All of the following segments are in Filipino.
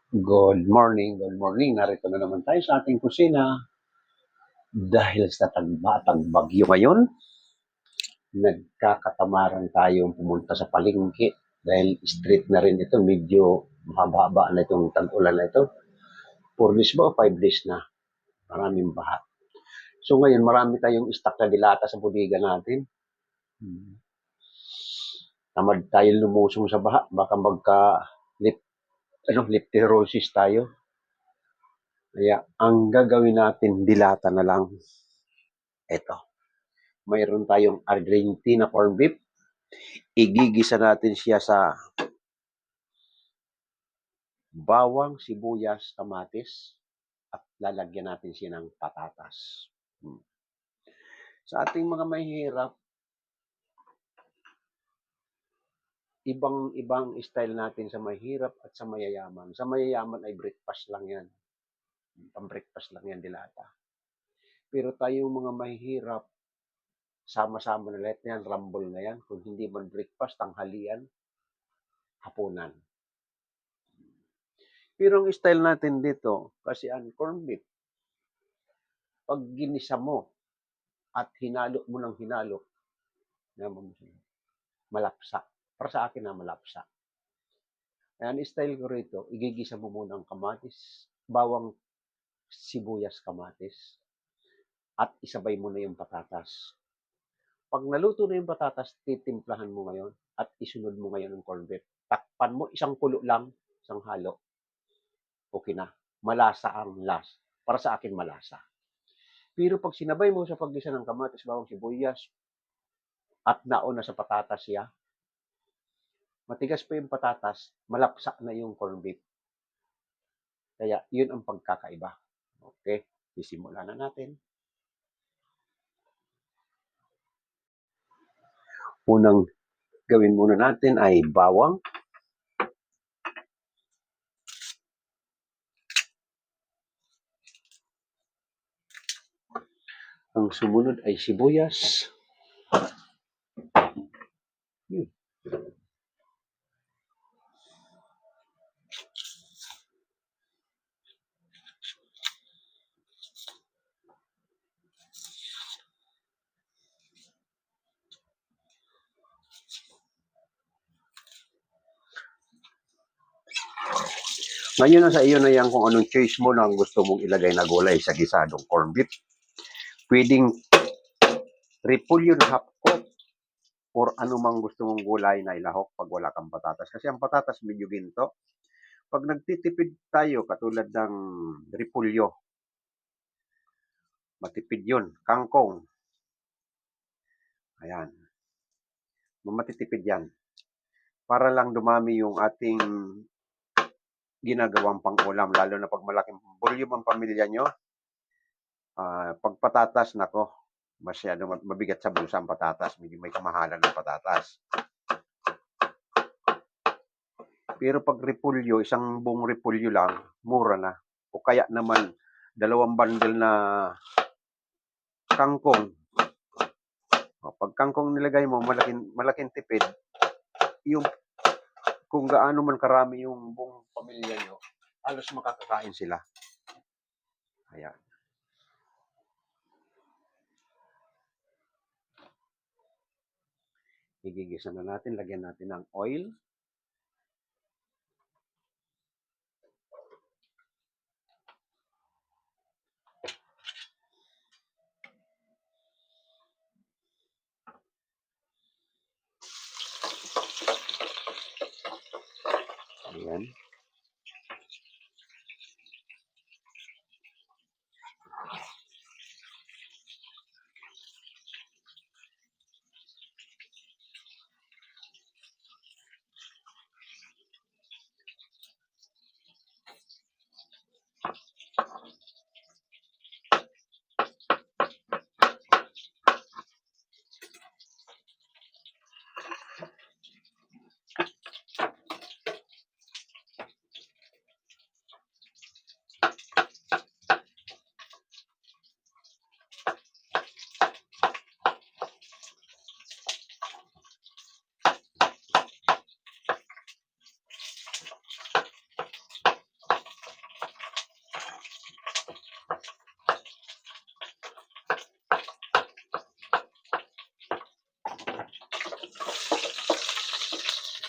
Good morning, good morning. Narito na naman tayo sa ating kusina. Dahil sa tagbatang bagyo ngayon, nagkakatamaran tayong pumunta sa palengke. Dahil street na rin ito, medyo mahaba na itong tag-ulan na ito. 4 days ba o 5 days na? Maraming baha. So ngayon, marami tayong stock na dilata sa bodega natin. Tamad tayo lumusong sa baha. Baka listerosis tayo. Kaya ang gagawin natin, dilata na lang. Ito. Mayroon tayong Argentina corned beef. Igigisa natin siya sa bawang, sibuyas, kamatis at lalagyan natin siya ng patatas. Sa ating mga mahihirap, ibang style natin sa mahirap at sa mayayaman. Sa mayayaman ay breakfast lang yan. Pang-breakfast lang yan, dilata. Pero tayong mga mahihirap, sama-sama na lahat yan, rumble na yan. Kung hindi man breakfast, tanghalian, hapunan. Pero ang style natin dito, kasi ang corned beef, pag ginisa mo at hinalo mo ng hinalo, malapsa. Para sa akin na malapsa. Ang style ko rito, igigisa mo muna ang kamatis, bawang, sibuyas, kamatis, at isabay mo na yung patatas. Pag naluto na yung patatas, titimplahan mo ngayon at isunod mo ngayon ang corned beef. Takpan mo, isang kulo lang, isang halo. Okay na. Malasa ang last. Para sa akin, malasa. Pero pag sinabay mo sa paggisa ng kamatis, bawang, sibuyas, at nauna sa patatas siya, matigas pa yung patatas, malapsa na yung corned beef. Kaya, yun ang pagkakaiba. Okay, sisimulan na natin. Unang gawin muna natin ay bawang. Ang sumunod ay sibuyas. Ngayon na sa iyo na yan kung anong choice mo na gusto mong ilagay na gulay sa gisadong corned beef. Pwedeng repolyo na half cook or anumang gusto mong gulay na ilahok pag wala kang patatas. Kasi ang patatas medyo ginto. Pag nagtitipid tayo, katulad ng repolyo, matipid yun. Kangkong. Ayan. Matitipid yan. Para lang dumami yung ating ginagawang pang-ulam. Lalo na pag malaking volume ang pamilya nyo, pag patatas, nako, masyado mabigat sa bulsa ang patatas. Medyo may kamahalan ng patatas. Pero pag repolyo, isang buong repolyo lang, mura na. O kaya naman, 2 bundle na kangkong. O, pag kangkong nilagay mo, malaking tipid. Yung, kung gaano man karami yung buong pamilya nyo, halos makakakain sila. Ayan. Igigisa na natin, lagyan natin ng oil. Ayan.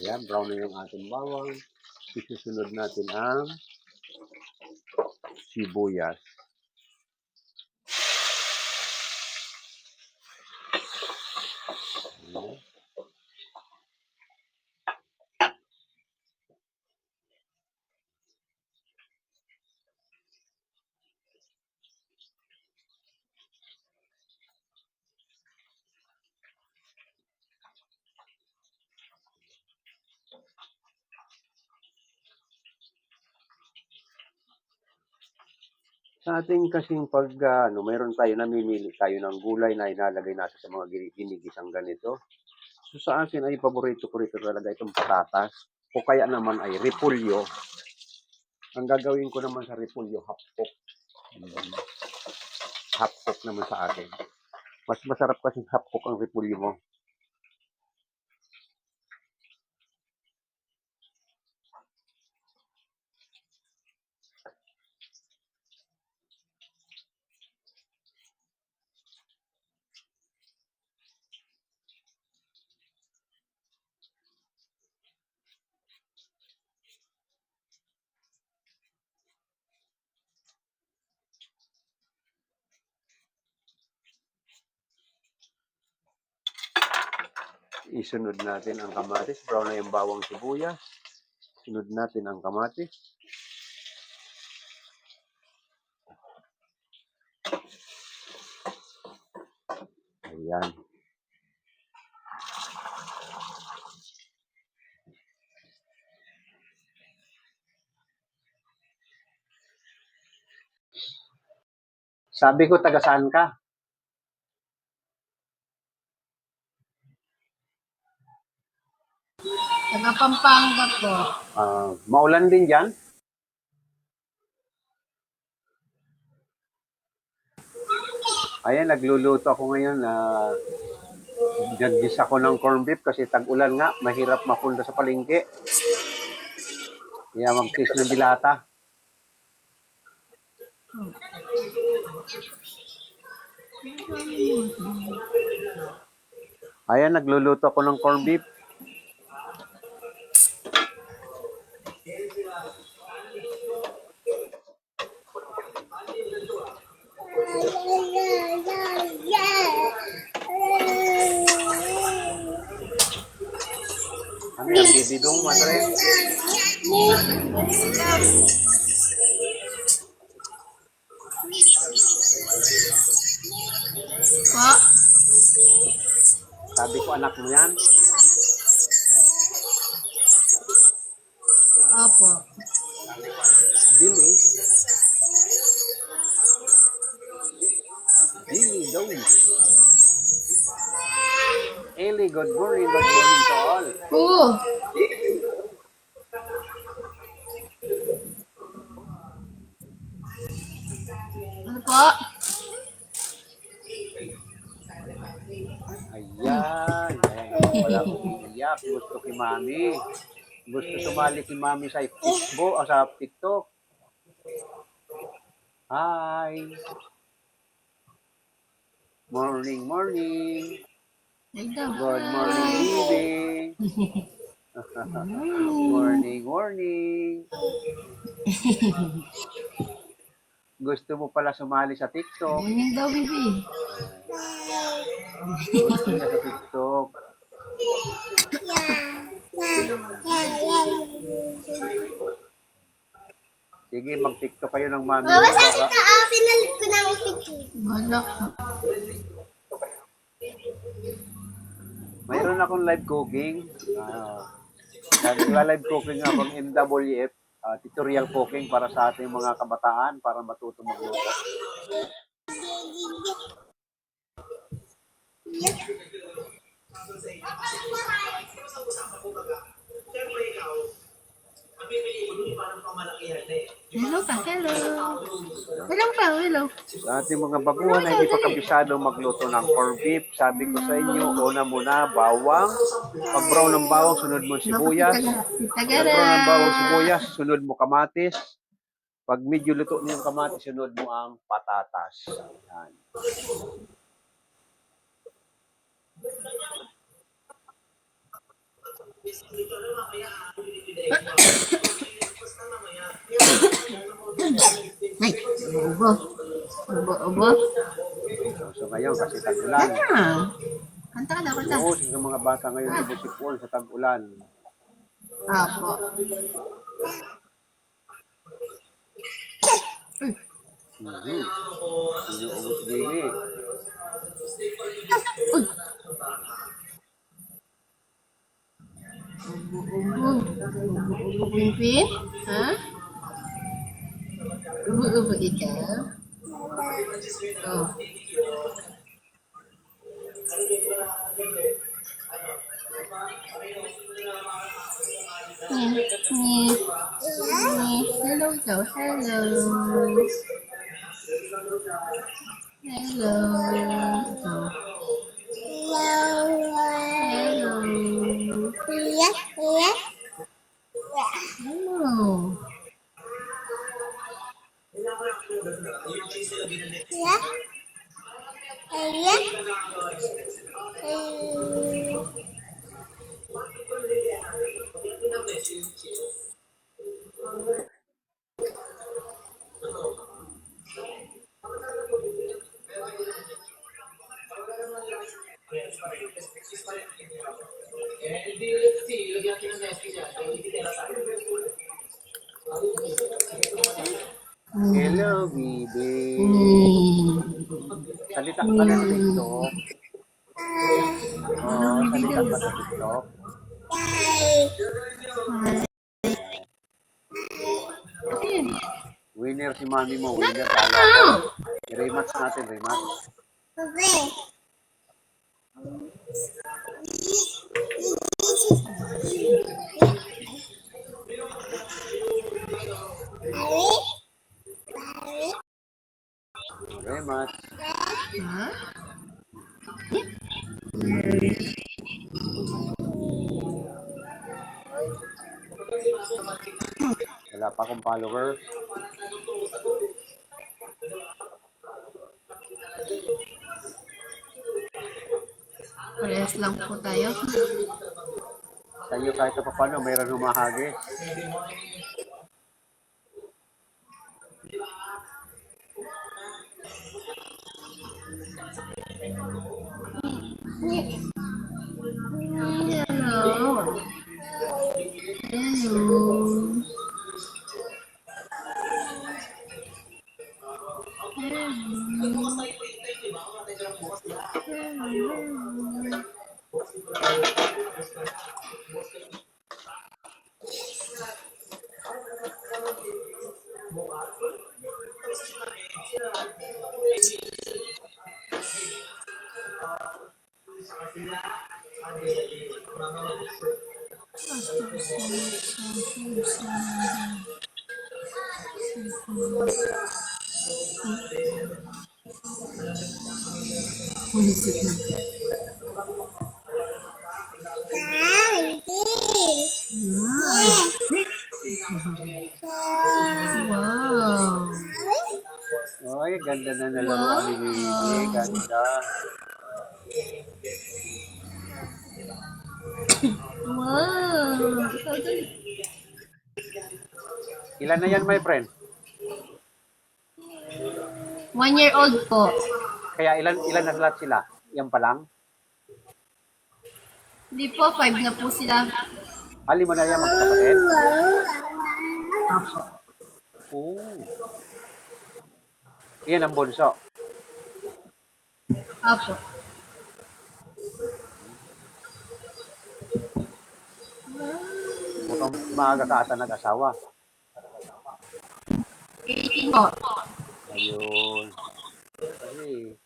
Ayan, brown na yung ating bawang. Isusunod natin ang sibuyas. Ayan. Sa ating kasing mayroon tayo, namimili tayo ng gulay na inalagay natin sa mga ginigisang ganito. So sa akin ay paborito ko rito talaga itong patatas o kaya naman ay repolyo. Ang gagawin ko naman sa repolyo, hapok. Hapok naman sa akin. Mas masarap kasi hapok ang repolyo mo. Isunod natin ang kamatis. Brown na yung bawang sibuyas. Sunod natin ang kamatis. Ayan. Sabi ko, taga saan ka? Taga Pampanga po. Maulan din dyan? Ayan, nagluluto ako ngayon. Nag-gis ako ng corned beef kasi tag-ulan nga. Mahirap mapunta sa palengke. Kaya mag-taste ng dilata. Ayan, nagluluto ako ng corned beef. Ano yan, bibidong, madre? Po? Sabi ko, anak mo yan? Opo. Billy? Billy daw. Ellie, good morning to all. Oo. Ano po? Ayan, ayan, wala umiiyak. Gusto kay mami. Gusto sumali si mami sa Facebook o sa TikTok. Hi. Morning, morning. Good morning, baby. Morning, morning. Gusto mo pala sumali sa TikTok? Morning daw, baby. Gusto niya sa TikTok. Sige, mag-TikTok kayo ng mami. Mama, sabi ka, pinalit ko na ang picture. Wala. Mayroon akong live cooking. Nagla-live cooking akong MWF. Tutorial cooking para sa ating mga kabataan para matuto magluto. Hello pa, hello. Hello pa, hello. Sa ating mga baguhan na hindi pa kabisado magluto ng corned beef, sabi ko sa inyo, una muna bawang. Pag brown ng bawang, sunod mo sibuyas. Pag brown ng bawang sibuyas, sunod mo kamatis. Pag medyo luto na yung kamatis, sunod mo ang patatas. Ayan. Ay, ubo. Ubo. So ngayon, kasi tag-ulan. Ah, kanta ka daw, kanta. Oo, sa mga bata ngayon, sumusipon sa tag-ulan. Apo. Mhm. Inuubos din eh. Uy. Ubo. Ubo, Pimpin? Ha? Ubo ikaw? Oh. Ni. Hello ikaw. Hello. Hello. Ikaw. Hello. Iya, iya. Hello. Iya. Iya. Hello, baby. Ni. Salita ka na sa TikTok. Hello, Oo, baby salita girl. ka sa TikTok. Ayun. Winner si mami mo. Winner talo. Rematch natin, rematch. Rematch. Ha? Wala pa akong followers. Parehas lang po tayo. Sa iyo kahit pa paano, mayroon humahagi. Hello. Hello. Bumisip na. Wow. Ay, ganda na nalaruan ni Baby. Ganda. Wow. Ikaw dali. Ilan na yan, my friend? 1 year old po. Kaya ilan na lahat sila? Yan pa lang? Hindi po, 5 na po sila. Ali mo na yan magkapatid? Apo. Oo. Yan ang bunso. Apo. Mukhang maaga ka ata nag-asawa. 18 po. Ayun. Kasi,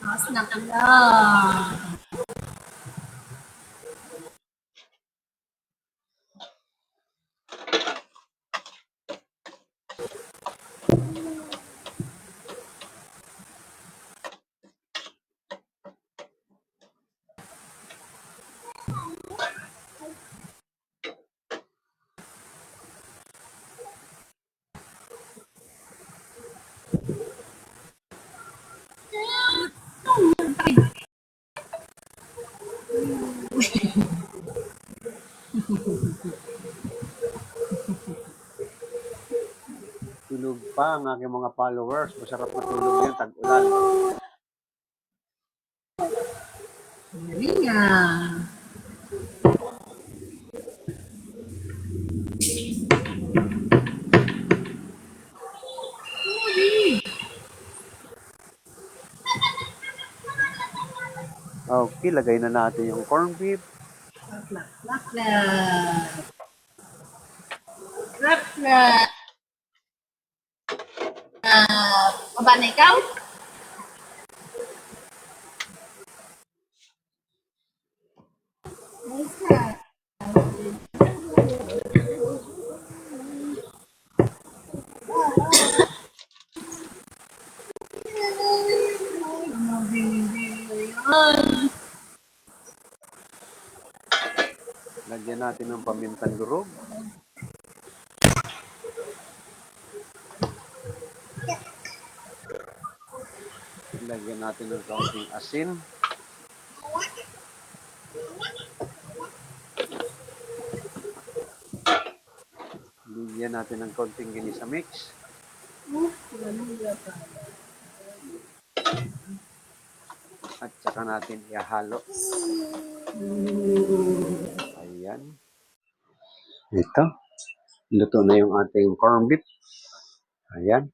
Taas na pala. Tulog pa ang aking mga followers. Masarap na tulog yan, tag-ulan. Galing ah. Okay, lagay na natin yung corned beef. Clap, clap, clap. Clap, clap. Baba na ikaw? Nice ka. Lagyan natin ng pamintang durog. Lagyan natin ng kaunting asin. Lagyan natin ng kaunting ginisa mix. At saka natin ihalo. Ayan. Ito. Luto na yung ating corned beef. Ayan.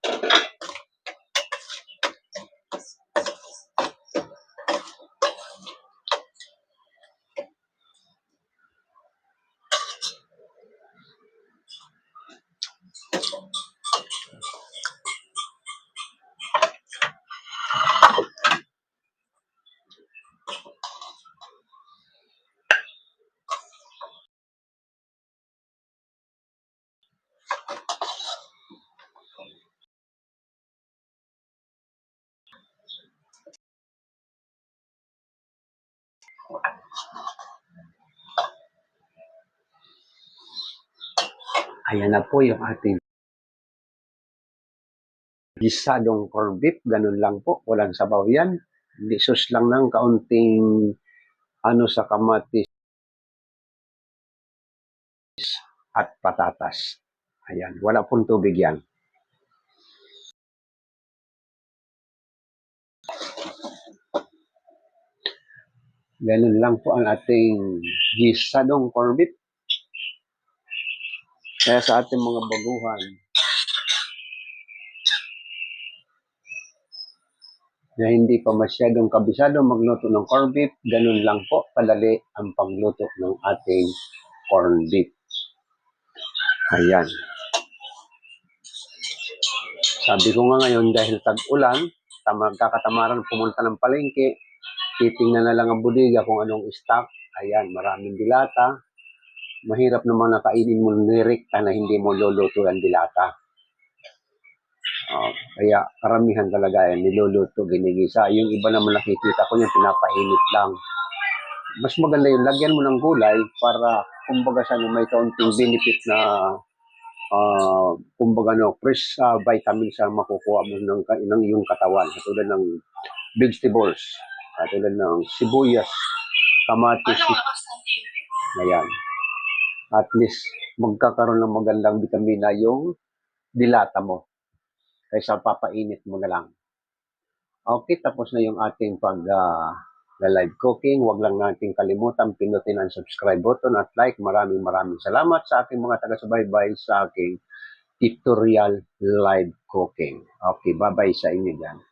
Ayan na po yung ating gisadong corned beef. Ganun lang po. Walang sabaw yan. Sus lang ng kaunting sa kamatis at patatas. Ayan. Wala pong tubig yan. Ganun lang po ang ating gisadong corned beef. Kaya sa ating mga baguhan na hindi pa masyadong kabisado magluto ng corned beef, ganun lang po kadali ang pagluto ng ating corned beef. Ayan. Sabi ko nga ngayon, dahil tag-ulan, kakatamaran pumunta ng palengke, titingnan na lang ang budiga kung anong stock. Ayan, maraming dilata. Mahirap naman na kainin mo direkta na hindi mo luluto ang dilata. Kaya karamihan talaga yan, niluluto, ginigisa. Yung iba naman nakikita ko yung pinapainit lang. Mas maganda yung lagyan mo ng gulay para kumbaga sa may kaunting benefit na kumbaga fresh vitamins ang makukuha mo ng iyong katawan. Katulad ng vegetables, katulad ng sibuyas, kamatis. Ayan. At least magkakaroon ng magandang vitamina yung dilata mo kaysa papainit mo na lang. Okay, tapos na yung ating live cooking. Huwag lang natin kalimutan pindutin ang subscribe button at like. Maraming salamat sa aking mga taga-subaybay sa aking tutorial live cooking. Okay, bye-bye sa inyo dyan.